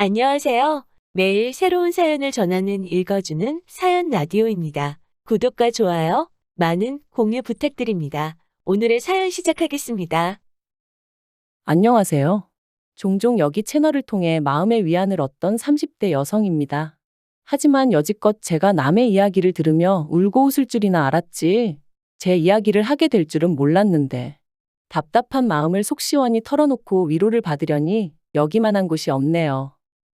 안녕하세요. 매일 새로운 사연을 전하는 읽어주는 사연 라디오입니다. 구독과 좋아요, 많은 공유 부탁드립니다. 오늘의 사연 시작하겠습니다. 안녕하세요. 종종 여기 채널을 통해 마음의 위안을 얻던 30대 여성입니다. 하지만 여지껏 제가 남의 이야기를 들으며 울고 웃을 줄이나 알았지, 제 이야기를 하게 될 줄은 몰랐는데, 답답한 마음을 속 시원히 털어놓고 위로를 받으려니 여기만한 곳이 없네요.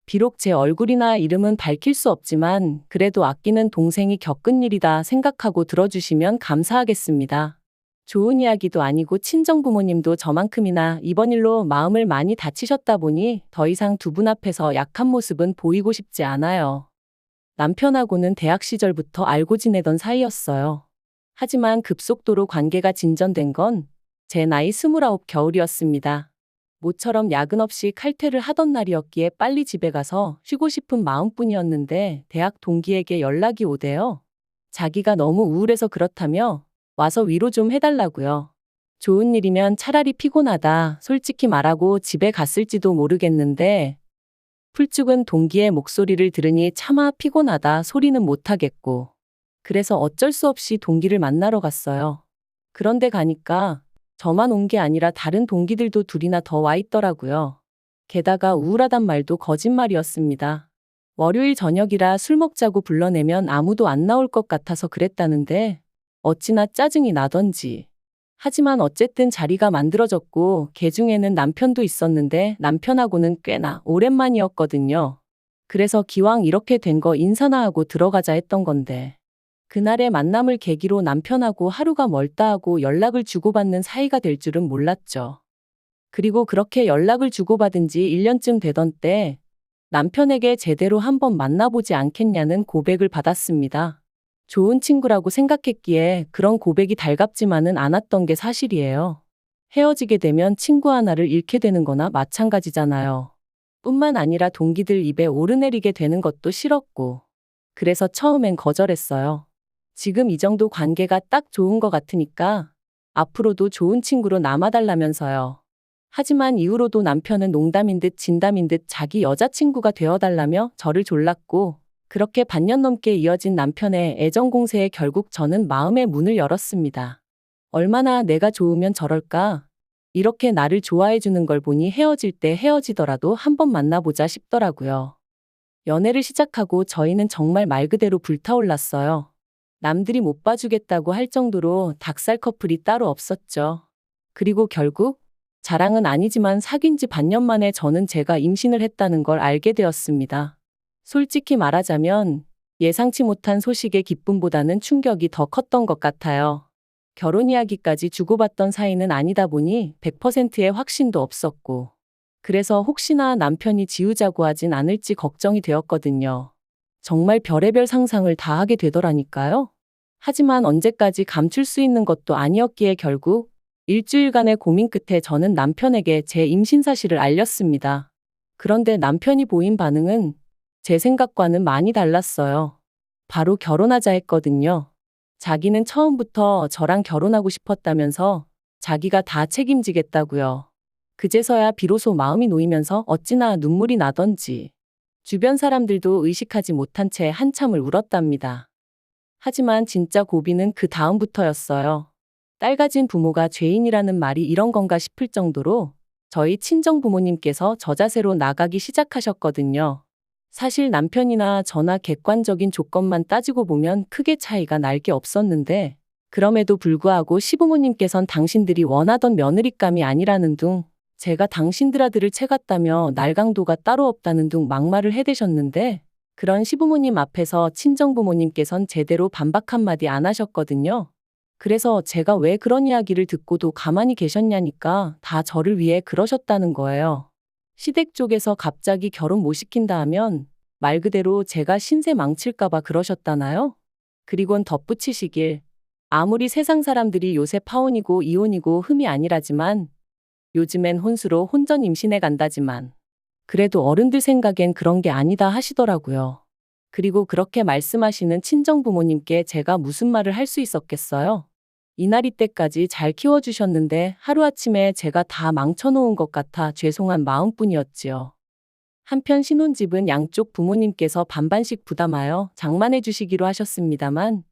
비록 제 얼굴이나 이름은 밝힐 수 없지만 그래도 아끼는 동생이 겪은 일이다 생각하고 들어주시면 감사하겠습니다. 좋은 이야기도 아니고 친정 부모님도 저만큼이나 이번 일로 마음을 많이 다치셨다 보니 더 이상 두 분 앞에서 약한 모습은 보이고 싶지 않아요. 남편하고는 대학 시절부터 알고 지내던 사이였어요. 하지만 급속도로 관계가 진전된 건 제 나이 29 겨울이었습니다. 모처럼 야근 없이 칼퇴를 하던 날이었기에 빨리 집에 가서 쉬고 싶은 마음뿐이었는데 대학 동기에게 연락이 오대요. 자기가 너무 우울해서 그렇다며 와서 위로 좀 해달라고요. 좋은 일이면 차라리 피곤하다 솔직히 말하고 집에 갔을지도 모르겠는데 풀죽은 동기의 목소리를 들으니 차마 피곤하다 소리는 못하겠고 그래서 어쩔 수 없이 동기를 만나러 갔어요. 그런데 가니까 저만 온 게 아니라 다른 동기들도 둘이나 더 와 있더라고요. 게다가 우울하단 말도 거짓말이었습니다. 월요일 저녁이라 술 먹자고 불러내면 아무도 안 나올 것 같아서 그랬다는데 어찌나 짜증이 나던지. 하지만 어쨌든 자리가 만들어졌고 걔 중에는 남편도 있었는데 남편하고는 꽤나 오랜만이었거든요. 그래서 기왕 이렇게 된 거 인사나 하고 들어가자 했던 건데. 그날의 만남을 계기로 남편하고 하루가 멀다 하고 연락을 주고받는 사이가 될 줄은 몰랐죠. 그리고 그렇게 연락을 주고받은 지 1년쯤 되던 때 남편에게 제대로 한번 만나보지 않겠냐는 고백을 받았습니다. 좋은 친구라고 생각했기에 그런 고백이 달갑지만은 않았던 게 사실이에요. 헤어지게 되면 친구 하나를 잃게 되는 거나 마찬가지잖아요. 뿐만 아니라 동기들 입에 오르내리게 되는 것도 싫었고. 그래서 처음엔 거절했어요. 지금 이 정도 관계가 딱 좋은 것 같으니까 앞으로도 좋은 친구로 남아달라면서요. 하지만 이후로도 남편은 농담인 듯 진담인 듯 자기 여자친구가 되어달라며 저를 졸랐고 그렇게 반년 넘게 이어진 남편의 애정 공세에 결국 저는 마음의 문을 열었습니다. 얼마나 내가 좋으면 저럴까? 이렇게 나를 좋아해 주는 걸 보니 헤어질 때 헤어지더라도 한번 만나보자 싶더라고요. 연애를 시작하고 저희는 정말 말 그대로 불타올랐어요. 남들이 못 봐주겠다고 할 정도로 닭살 커플이 따로 없었죠. 그리고 결국 자랑은 아니지만 사귄 지 반년 만에 저는 제가 임신을 했다는 걸 알게 되었습니다. 솔직히 말하자면 예상치 못한 소식의 기쁨보다는 충격이 더 컸던 것 같아요. 결혼 이야기까지 주고받던 사이는 아니다 보니 100%의 확신도 없었고 그래서 혹시나 남편이 지우자고 하진 않을지 걱정이 되었거든요. 정말 별의별 상상을 다 하게 되더라니까요. 하지만 언제까지 감출 수 있는 것도 아니었기에 결국 일주일간의 고민 끝에 저는 남편에게 제 임신 사실을 알렸습니다. 그런데 남편이 보인 반응은 제 생각과는 많이 달랐어요. 바로 결혼하자 했거든요. 자기는 처음부터 저랑 결혼하고 싶었다면서 자기가 다 책임지겠다고요. 그제서야 비로소 마음이 놓이면서 어찌나 눈물이 나던지 주변 사람들도 의식하지 못한 채 한참을 울었답니다. 하지만 진짜 고비는 그 다음부터였어요. 딸 가진 부모가 죄인이라는 말이 이런 건가 싶을 정도로 저희 친정 부모님께서 저자세로 나가기 시작하셨거든요. 사실 남편이나 저나 객관적인 조건만 따지고 보면 크게 차이가 날 게 없었는데 그럼에도 불구하고 시부모님께선 당신들이 원하던 며느리감이 아니라는 둥 제가 당신들 아들을 채갔다며 날강도가 따로 없다는 둥 막말을 해대셨는데 그런 시부모님 앞에서 친정부모님께선 제대로 반박 한마디 안 하셨거든요. 그래서 제가 왜 그런 이야기를 듣고도 가만히 계셨냐니까 다 저를 위해 그러셨다는 거예요. 시댁 쪽에서 갑자기 결혼 못 시킨다 하면 말 그대로 제가 신세 망칠까봐 그러셨다나요? 그리곤 덧붙이시길 아무리 세상 사람들이 요새 파혼이고 이혼이고 흠이 아니라지만 요즘엔 혼수로 혼전 임신해 간다지만 그래도 어른들 생각엔 그런 게 아니다 하시더라고요. 그리고 그렇게 말씀하시는 친정부모님께 제가 무슨 말을 할 수 있었겠어요? 이날이 때까지 잘 키워주셨는데 하루아침에 제가 다 망쳐놓은 것 같아 죄송한 마음뿐이었지요. 한편 신혼집은 양쪽 부모님께서 반반씩 부담하여 장만해 주시기로 하셨습니다만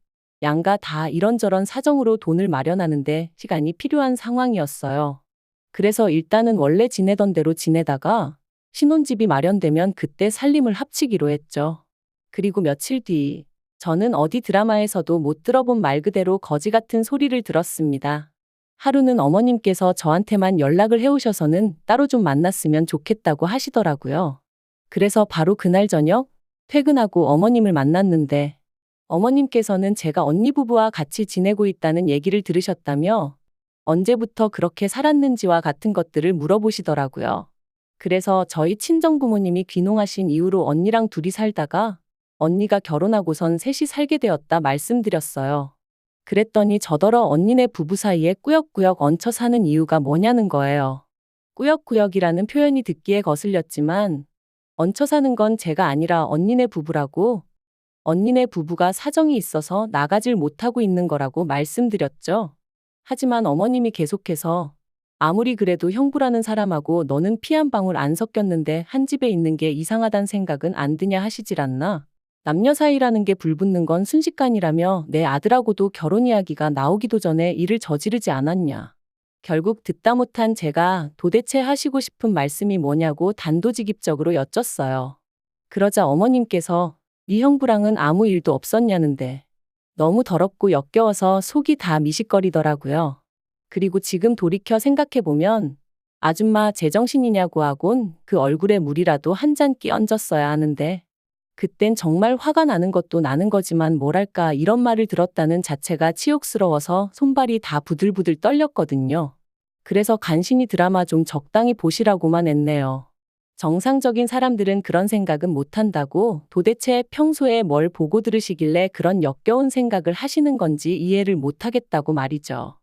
양가 다 이런저런 사정으로 돈을 마련하는데 시간이 필요한 상황이었어요. 그래서 일단은 원래 지내던 대로 지내다가 신혼집이 마련되면 그때 살림을 합치기로 했죠. 그리고 며칠 뒤 저는 어디 드라마에서도 못 들어본 말 그대로 거지 같은 소리를 들었습니다. 하루는 어머님께서 저한테만 연락을 해오셔서는 따로 좀 만났으면 좋겠다고 하시더라고요. 그래서 바로 그날 저녁 퇴근하고 어머님을 만났는데 어머님께서는 제가 언니 부부와 같이 지내고 있다는 얘기를 들으셨다며 언제부터 그렇게 살았는지와 같은 것들을 물어보시더라고요. 그래서 저희 친정부모님이 귀농하신 이후로 언니랑 둘이 살다가 언니가 결혼하고선 셋이 살게 되었다 말씀드렸어요. 그랬더니 저더러 언니네 부부 사이에 꾸역꾸역 얹혀 사는 이유가 뭐냐는 거예요. 꾸역꾸역이라는 표현이 듣기에 거슬렸지만 얹혀 사는 건 제가 아니라 언니네 부부라고, 언니네 부부가 사정이 있어서 나가질 못하고 있는 거라고 말씀드렸죠. 하지만 어머님이 계속해서 아무리 그래도 형부라는 사람하고 너는 피 한 방울 안 섞였는데 한 집에 있는 게 이상하단 생각은 안 드냐 하시질 않나? 남녀 사이라는 게 불붙는 건 순식간이라며 내 아들하고도 결혼 이야기가 나오기도 전에 일을 저지르지 않았냐. 결국 듣다 못한 제가 도대체 하시고 싶은 말씀이 뭐냐고 단도직입적으로 여쭸어요. 그러자 어머님께서 네 형부랑은 아무 일도 없었냐는데 너무 더럽고 역겨워서 속이 다 미식거리더라고요. 그리고 지금 돌이켜 생각해보면 아줌마 제정신이냐고 하곤 그 얼굴에 물이라도 한 잔 끼얹었어야 하는데 그땐 정말 화가 나는 것도 나는 거지만 뭐랄까 이런 말을 들었다는 자체가 치욕스러워서 손발이 다 부들부들 떨렸거든요. 그래서 간신히 드라마 좀 적당히 보시라고만 했네요. 정상적인 사람들은 그런 생각은 못한다고 도대체 평소에 뭘 보고 들으시길래 그런 역겨운 생각을 하시는 건지 이해를 못하겠다고 말이죠.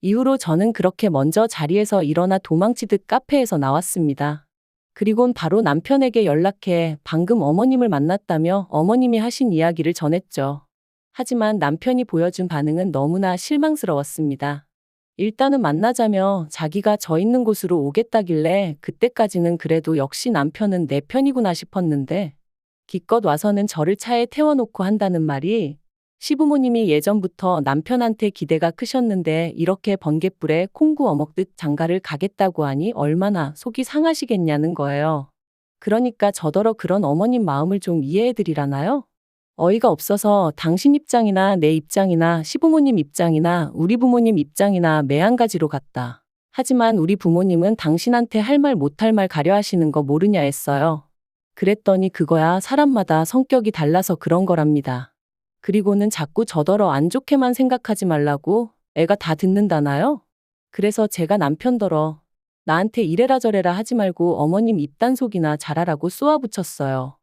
이후로 저는 그렇게 먼저 자리에서 일어나 도망치듯 카페에서 나왔습니다. 그리곤 바로 남편에게 연락해 방금 어머님을 만났다며 어머님이 하신 이야기를 전했죠. 하지만 남편이 보여준 반응은 너무나 실망스러웠습니다. 일단은 만나자며 자기가 저 있는 곳으로 오겠다길래 그때까지는 그래도 역시 남편은 내 편이구나 싶었는데 기껏 와서는 저를 차에 태워놓고 한다는 말이 시부모님이 예전부터 남편한테 기대가 크셨는데 이렇게 번갯불에 콩구 어먹듯 장가를 가겠다고 하니 얼마나 속이 상하시겠냐는 거예요. 그러니까 저더러 그런 어머님 마음을 좀 이해해드리라나요? 어이가 없어서 당신 입장이나 내 입장이나 시부모님 입장이나 우리 부모님 입장이나 매한가지로 같다. 하지만 우리 부모님은 당신한테 할 말 못할 말 가려 하시는 거 모르냐 했어요. 그랬더니 그거야 사람마다 성격이 달라서 그런 거랍니다. 그리고는 자꾸 저더러 안 좋게만 생각하지 말라고 애가 다 듣는다나요? 그래서 제가 남편더러 나한테 이래라 저래라 하지 말고 어머님 입단속이나 잘하라고 쏘아붙였어요.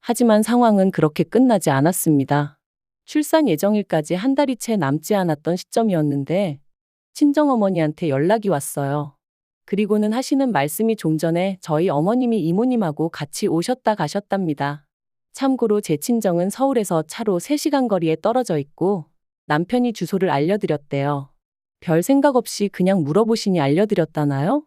하지만 상황은 그렇게 끝나지 않았습니다. 출산 예정일까지 한 달이 채 남지 않았던 시점이었는데 친정어머니한테 연락이 왔어요. 그리고는 하시는 말씀이 좀 전에 저희 어머님이 이모님하고 같이 오셨다 가셨답니다. 참고로 제 친정은 서울에서 차로 3시간 거리에 떨어져 있고 남편이 주소를 알려드렸대요. 별 생각 없이 그냥 물어보시니 알려드렸다나요?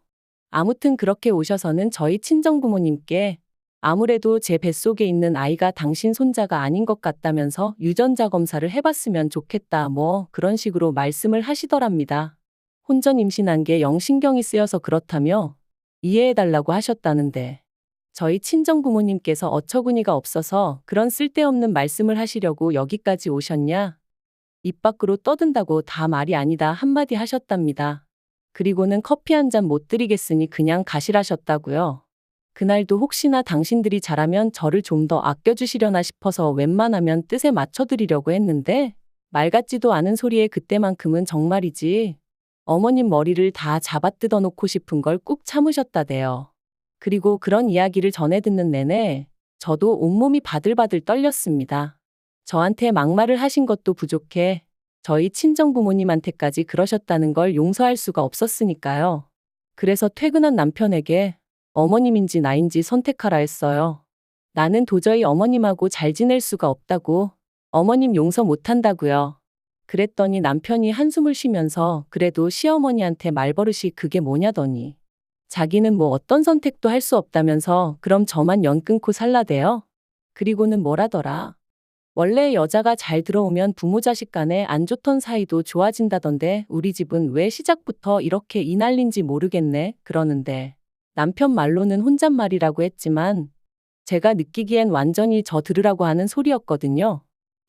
아무튼 그렇게 오셔서는 저희 친정부모님께 아무래도 제 뱃속에 있는 아이가 당신 손자가 아닌 것 같다면서 유전자 검사를 해봤으면 좋겠다 뭐 그런 식으로 말씀을 하시더랍니다. 혼전 임신한 게 영 신경이 쓰여서 그렇다며 이해해달라고 하셨다는데 저희 친정부모님께서 어처구니가 없어서 그런 쓸데없는 말씀을 하시려고 여기까지 오셨냐? 입 밖으로 떠든다고 다 말이 아니다 한마디 하셨답니다. 그리고는 커피 한 잔 못 드리겠으니 그냥 가시라셨다고요. 그날도 혹시나 당신들이 잘하면 저를 좀 더 아껴주시려나 싶어서 웬만하면 뜻에 맞춰드리려고 했는데 말 같지도 않은 소리에 그때만큼은 정말이지 어머님 머리를 다 잡아 뜯어놓고 싶은 걸 꾹 참으셨다대요. 그리고 그런 이야기를 전해 듣는 내내 저도 온몸이 바들바들 떨렸습니다. 저한테 막말을 하신 것도 부족해 저희 친정부모님한테까지 그러셨다는 걸 용서할 수가 없었으니까요. 그래서 퇴근한 남편에게 어머님인지 나인지 선택하라 했어요. 나는 도저히 어머님하고 잘 지낼 수가 없다고, 어머님 용서 못한다고요. 그랬더니 남편이 한숨을 쉬면서 그래도 시어머니한테 말버릇이 그게 뭐냐더니 자기는 뭐 어떤 선택도 할 수 없다면서 그럼 저만 연 끊고 살라대요? 그리고는 뭐라더라. 원래 여자가 잘 들어오면 부모 자식 간에 안 좋던 사이도 좋아진다던데 우리 집은 왜 시작부터 이렇게 이 난린지 모르겠네 그러는데 남편 말로는 혼잣말이라고 했지만 제가 느끼기엔 완전히 저 들으라고 하는 소리였거든요.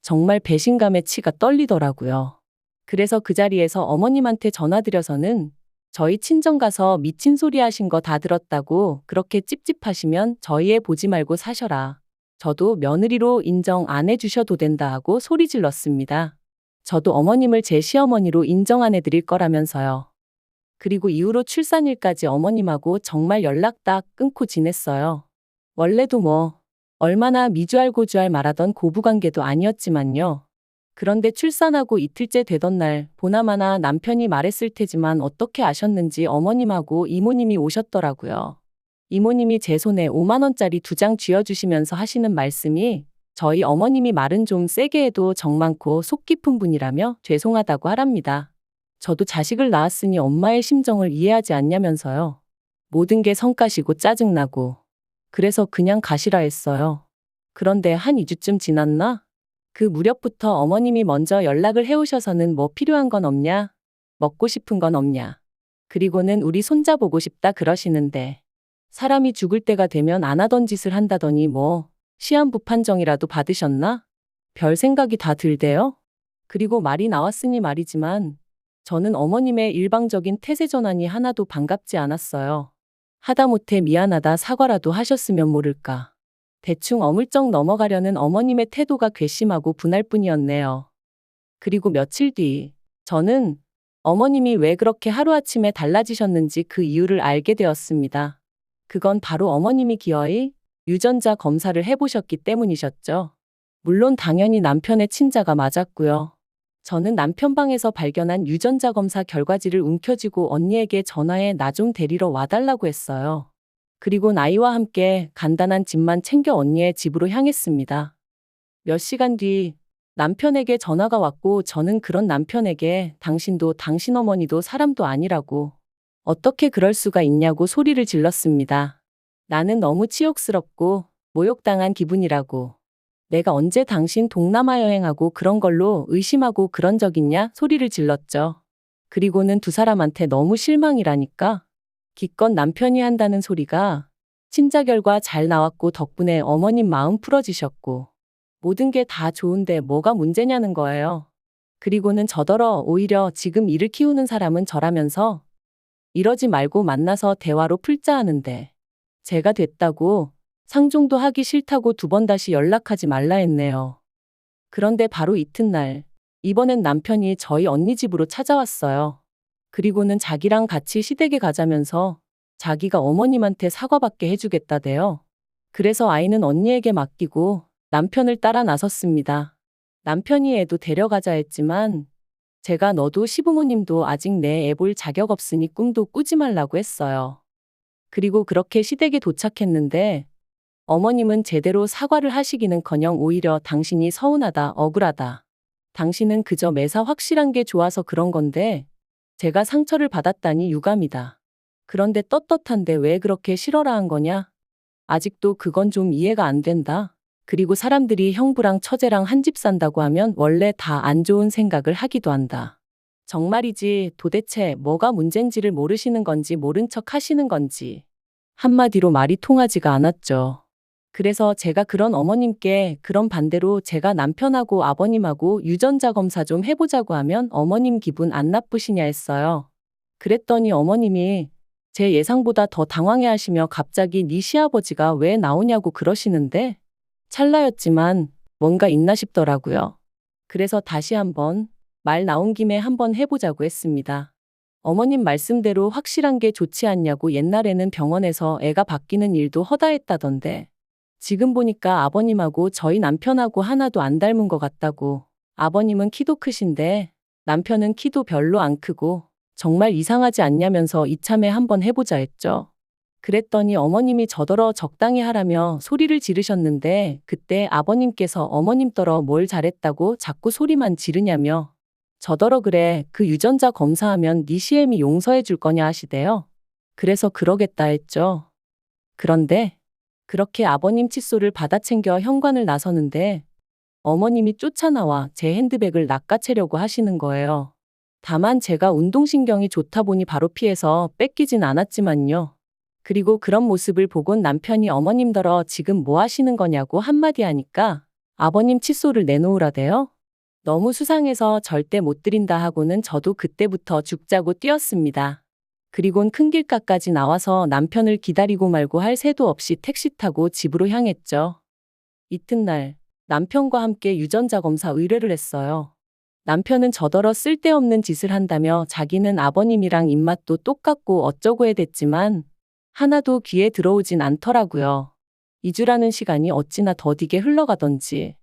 정말 배신감에 치가 떨리더라고요. 그래서 그 자리에서 어머님한테 전화드려서는 저희 친정 가서 미친 소리 하신 거 다 들었다고 그렇게 찝찝하시면 저희 애 보지 말고 사셔라. 저도 며느리로 인정 안 해주셔도 된다 하고 소리 질렀습니다. 저도 어머님을 제 시어머니로 인정 안 해드릴 거라면서요. 그리고 이후로 출산일까지 어머님하고 정말 연락 딱 끊고 지냈어요. 원래도 뭐 얼마나 미주알 고주알 말하던 고부관계도 아니었지만요. 그런데 출산하고 이틀째 되던 날 보나마나 남편이 말했을 테지만 어떻게 아셨는지 어머님하고 이모님이 오셨더라고요. 이모님이 제 손에 5만 원짜리 2장 쥐어주시면서 하시는 말씀이 저희 어머님이 말은 좀 세게 해도 정 많고 속 깊은 분이라며 죄송하다고 하랍니다. 저도 자식을 낳았으니 엄마의 심정을 이해하지 않냐면서요. 모든 게 성가시고 짜증나고 그래서 그냥 가시라 했어요. 그런데 한 2주쯤 지났나? 그 무렵부터 어머님이 먼저 연락을 해오셔서는 뭐 필요한 건 없냐? 먹고 싶은 건 없냐? 그리고는 우리 손자 보고 싶다 그러시는데 사람이 죽을 때가 되면 안 하던 짓을 한다더니 뭐 시한부 판정이라도 받으셨나? 별 생각이 다 들대요? 그리고 말이 나왔으니 말이지만 저는 어머님의 일방적인 태세 전환이 하나도 반갑지 않았어요. 하다못해 미안하다 사과라도 하셨으면 모를까. 대충 어물쩍 넘어가려는 어머님의 태도가 괘씸하고 분할 뿐이었네요. 그리고 며칠 뒤 저는 어머님이 왜 그렇게 하루아침에 달라지셨는지 그 이유를 알게 되었습니다. 그건 바로 어머님이 기어이 유전자 검사를 해보셨기 때문이셨죠. 물론 당연히 남편의 친자가 맞았고요. 저는 남편 방에서 발견한 유전자 검사 결과지를 움켜쥐고 언니에게 전화해 나 좀 데리러 와달라고 했어요. 그리고 나이와 함께 간단한 짐만 챙겨 언니의 집으로 향했습니다. 몇 시간 뒤 남편에게 전화가 왔고 저는 그런 남편에게 당신도 당신 어머니도 사람도 아니라고 어떻게 그럴 수가 있냐고 소리를 질렀습니다. 나는 너무 치욕스럽고 모욕당한 기분이라고. 내가 언제 당신 동남아 여행하고 그런 걸로 의심하고 그런 적 있냐 소리를 질렀죠. 그리고는 두 사람한테 너무 실망이라니까. 기껏 남편이 한다는 소리가 친자 결과 잘 나왔고 덕분에 어머님 마음 풀어지셨고 모든 게 다 좋은데 뭐가 문제냐는 거예요. 그리고는 저더러 오히려 지금 이를 키우는 사람은 저라면서 이러지 말고 만나서 대화로 풀자 하는데 제가 됐다고 상종도 하기 싫다고 2번 다시 연락하지 말라 했네요. 그런데 바로 이튿날 이번엔 남편이 저희 언니 집으로 찾아왔어요. 그리고는 자기랑 같이 시댁에 가자면서 자기가 어머님한테 사과받게 해주겠다대요. 그래서 아이는 언니에게 맡기고 남편을 따라 나섰습니다. 남편이 애도 데려가자 했지만 제가 너도 시부모님도 아직 내 애 볼 자격 없으니 꿈도 꾸지 말라고 했어요. 그리고 그렇게 시댁에 도착했는데 어머님은 제대로 사과를 하시기는커녕 오히려 당신이 서운하다, 억울하다. 당신은 그저 매사 확실한 게 좋아서 그런 건데 제가 상처를 받았다니 유감이다. 그런데 떳떳한데 왜 그렇게 싫어라 한 거냐? 아직도 그건 좀 이해가 안 된다. 그리고 사람들이 형부랑 처제랑 한 집 산다고 하면 원래 다 안 좋은 생각을 하기도 한다. 정말이지 도대체 뭐가 문제인지를 모르시는 건지 모른 척 하시는 건지. 한마디로 말이 통하지가 않았죠. 그래서 제가 그런 어머님께 그런 반대로 제가 남편하고 아버님하고 유전자 검사 좀 해보자고 하면 어머님 기분 안 나쁘시냐 했어요. 그랬더니 어머님이 제 예상보다 더 당황해하시며 갑자기 네 시아버지가 왜 나오냐고 그러시는데 찰나였지만 뭔가 있나 싶더라고요. 그래서 다시 한번 말 나온 김에 한번 해보자고 했습니다. 어머님 말씀대로 확실한 게 좋지 않냐고 옛날에는 병원에서 애가 바뀌는 일도 허다했다던데 지금 보니까 아버님하고 저희 남편하고 하나도 안 닮은 것 같다고. 아버님은 키도 크신데 남편은 키도 별로 안 크고 정말 이상하지 않냐면서 이참에 한번 해보자 했죠. 그랬더니 어머님이 저더러 적당히 하라며 소리를 지르셨는데 그때 아버님께서 어머님더러 뭘 잘했다고 자꾸 소리만 지르냐며 저더러 그래 그 유전자 검사하면 네 시엠이 용서해 줄 거냐 하시대요. 그래서 그러겠다 했죠. 그런데 그렇게 아버님 칫솔을 받아 챙겨 현관을 나서는데 어머님이 쫓아나와 제 핸드백을 낚아채려고 하시는 거예요. 다만 제가 운동신경이 좋다 보니 바로 피해서 뺏기진 않았지만요. 그리고 그런 모습을 보곤 남편이 어머님더러 지금 뭐 하시는 거냐고 한마디 하니까 아버님 칫솔을 내놓으라대요. 너무 수상해서 절대 못 드린다 하고는 저도 그때부터 죽자고 뛰었습니다. 그리곤 큰 길가까지 나와서 남편을 기다리고 말고 할 새도 없이 택시 타고 집으로 향했죠. 이튿날 남편과 함께 유전자 검사 의뢰를 했어요. 남편은 저더러 쓸데없는 짓을 한다며 자기는 아버님이랑 입맛도 똑같고 어쩌고 해댔지만 하나도 귀에 들어오진 않더라고요. 2주라는 시간이 어찌나 더디게 흘러가던지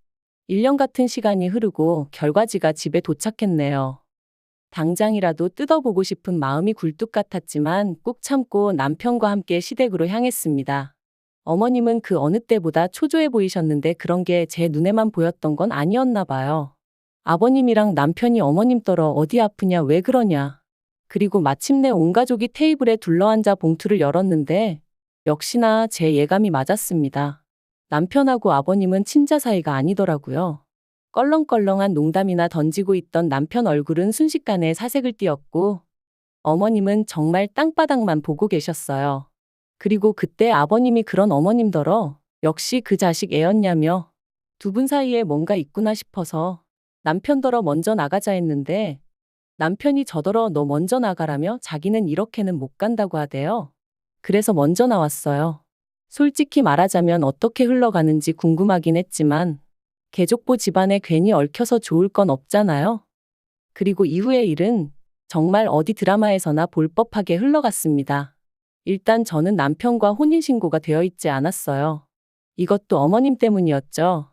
1년 같은 시간이 흐르고 결과지가 집에 도착했네요. 당장이라도 뜯어보고 싶은 마음이 굴뚝 같았지만 꾹 참고 남편과 함께 시댁으로 향했습니다. 어머님은 그 어느 때보다 초조해 보이셨는데 그런 게 제 눈에만 보였던 건 아니었나 봐요. 아버님이랑 남편이 어머님 떨어 어디 아프냐 왜 그러냐. 그리고 마침내 온 가족이 테이블에 둘러앉아 봉투를 열었는데 역시나 제 예감이 맞았습니다. 남편하고 아버님은 친자 사이가 아니더라고요. 껄렁껄렁한 농담이나 던지고 있던 남편 얼굴은 순식간에 사색을 띠었고 어머님은 정말 땅바닥만 보고 계셨어요. 그리고 그때 아버님이 그런 어머님더러 역시 그 자식 애였냐며 두 분 사이에 뭔가 있구나 싶어서 남편더러 먼저 나가자 했는데 남편이 저더러 너 먼저 나가라며 자기는 이렇게는 못 간다고 하대요. 그래서 먼저 나왔어요. 솔직히 말하자면 어떻게 흘러가는지 궁금하긴 했지만 개족보 집안에 괜히 얽혀서 좋을 건 없잖아요. 그리고 이후의 일은 정말 어디 드라마에서나 볼 법하게 흘러갔습니다. 일단 저는 남편과 혼인신고가 되어 있지 않았어요. 이것도 어머님 때문이었죠.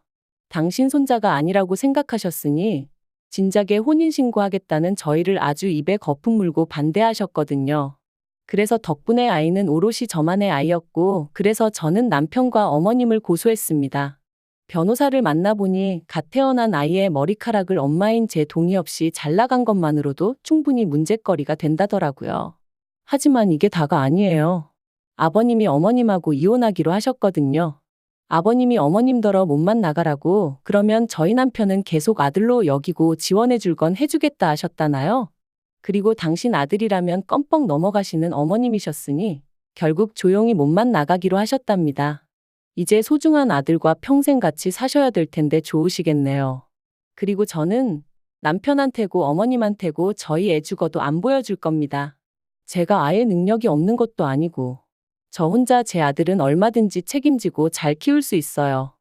당신 손자가 아니라고 생각하셨으니 진작에 혼인신고하겠다는 저희를 아주 입에 거품 물고 반대하셨거든요. 그래서 덕분에 아이는 오롯이 저만의 아이였고 그래서 저는 남편과 어머님을 고소했습니다. 변호사를 만나보니 갓 태어난 아이의 머리카락을 엄마인 제 동의 없이 잘라간 것만으로도 충분히 문제거리가 된다더라고요. 하지만 이게 다가 아니에요. 아버님이 어머님하고 이혼하기로 하셨거든요. 아버님이 어머님더러 몸만 나가라고 그러면 저희 남편은 계속 아들로 여기고 지원해 줄 건 해주겠다 하셨다나요? 그리고 당신 아들이라면 껌뻑 넘어가시는 어머님이셨으니 결국 조용히 몸만 나가기로 하셨답니다. 이제 소중한 아들과 평생 같이 사셔야 될 텐데 좋으시겠네요. 그리고 저는 남편한테고 어머님한테고 저희 애 죽어도 안 보여줄 겁니다. 제가 아예 능력이 없는 것도 아니고 저 혼자 제 아들은 얼마든지 책임지고 잘 키울 수 있어요.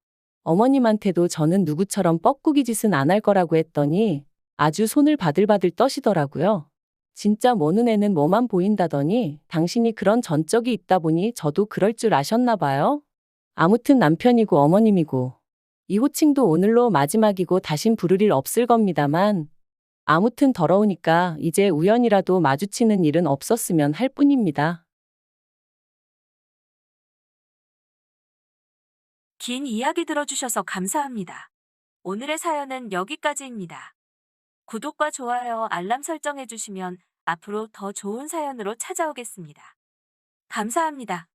어머님한테도 저는 누구처럼 뻐꾸기 짓은 안 할 거라고 했더니 아주 손을 바들바들 떠시더라고요. 진짜 뭐 눈에는 뭐만 보인다더니 당신이 그런 전적이 있다 보니 저도 그럴 줄 아셨나 봐요. 아무튼 남편이고 어머님이고 이 호칭도 오늘로 마지막이고 다신 부를 일 없을 겁니다만 아무튼 더러우니까 이제 우연이라도 마주치는 일은 없었으면 할 뿐입니다. 긴 이야기 들어주셔서 감사합니다. 오늘의 사연은 여기까지입니다. 구독과 좋아요, 알람 설정해주시면 앞으로 더 좋은 사연으로 찾아오겠습니다. 감사합니다.